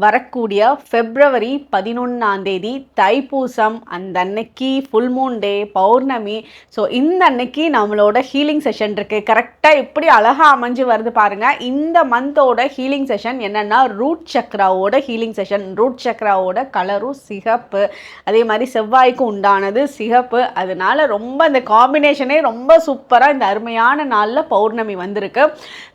வரக்கூடிய பிப்ரவரி 11ஆம் தேதி தைப்பூசம், அந்த அன்னைக்கு ஃபுல் மூன் டே, பௌர்ணமி. ஸோ இந்த அன்னைக்கு நம்மளோட ஹீலிங் செஷன் இருக்குது. கரெக்டாக எப்படி அழகாக அமைஞ்சு வருது பாருங்கள். இந்த மந்தோட ஹீலிங் செஷன் என்னென்னா ரூட் சக்ராவோட ஹீலிங் செஷன். ரூட் சக்ராவோட கலரும் சிகப்பு, அதே மாதிரி செவ்வாய்க்கு உண்டானது சிகப்பு. அதனால ரொம்ப இந்த காம்பினேஷனே ரொம்ப சூப்பராக இந்த அருமையான நாளில் பௌர்ணமி வந்திருக்கு.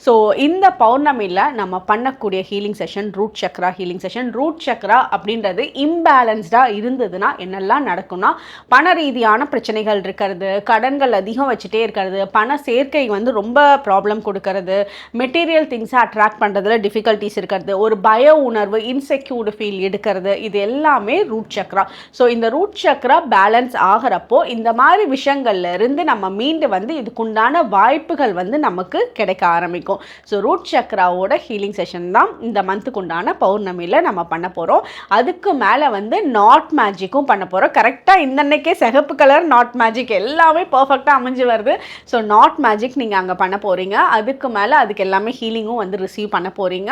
ஸோ இந்த பௌர்ணமியில் நம்ம பண்ணக்கூடிய healing session root chakra healing session. Root chakra அப்படின்றது இம்பேலன்ஸ்டாக இருந்ததுன்னா என்னெல்லாம் நடக்கும்னா, பண ரீதியான பிரச்சனைகள் இருக்கிறது, கடன்கள் அதிகம் வச்சுட்டே இருக்கிறது, பண சேர்க்கை வந்து ரொம்ப ப்ராப்ளம் கொடுக்கறது, மெட்டீரியல் திங்ஸை அட்ராக்ட் பண்ணுறதுல டிஃபிகல்ட்டிஸ் இருக்கிறது, ஒரு பய உணர்வு, இன்செக்யூர்டு ஃபீல் எடுக்கிறது, இது எல்லாமே ரூட் சக்ரா. ஸோ இந்த ரூட் சக்ரா பேலன்ஸ் ஆகிறப்போ இந்த மாதிரி விஷயங்கள்ல இருந்து நம்ம மீண்டு வந்து இதுக்குண்டான வாய்ப்புகள் வந்து நமக்கு கிடைக்க ஆரம்பிக்கும். ஸோ ரூட் சக்ராவோட ஹீலிங் செஷன் தான் இந்த மந்த்துக்கு உண்டான பௌர்ணமியில் நம்ம பண்ண போகிறோம். அதுக்கு மேலே வந்து நாட் மேஜிக்கும் பண்ண போகிறோம். கரெக்டாக இந்த அன்னைக்கே சிகப்பு கலர் நாட் மேஜிக் எல்லாமே பர்ஃபெக்டாக அமைஞ்சு வருது. ஸோ நாட் மேஜிக் நீங்கள் அங்கே பண்ண போகிறீங்க. அதுக்கு மேலே அதுக்கு எல்லாமே ஹீலிங்கும் வந்து ரிசீவ் பண்ண போகிறீங்க.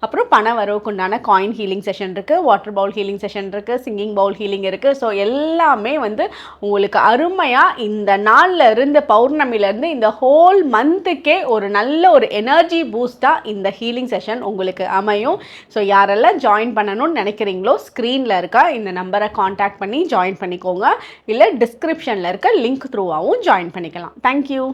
அப்புறம் பண வரவுக்கு உண்டான காயின் ஹீலிங் செஷன் இருக்குது, வாட்டர் பவுல் ஹீலிங் செஷன் இருக்குது, சிங்கிங் பவுல் ஹீலிங் இருக்குது. ஸோ எல்லாமே வந்து உங்களுக்கு அருமையாக இந்த நாளில் இருந்து பௌர்ணமியிலேருந்து இந்த ஹோல் மந்த்துக்கே ஒரு நல்ல ஒரு எனர்ஜி பூஸ்டாக இந்த ஹீலிங் செஷன் உங்களுக்கு அமையும். ஸோ யாரெல்லாம் ஜாயின் பண்ணணும்னு நினைக்கிறீங்களோ ஸ்க்ரீனில் இருக்க இந்த நம்பரை காண்டாக்ட் பண்ணி ஜாயின் பண்ணிக்கோங்க. இல்லை டிஸ்கிரிப்ஷனில் இருக்க லிங்க் த்ரூவாகவும் ஜாயின் பண்ணிக்கலாம். தேங்க்யூ.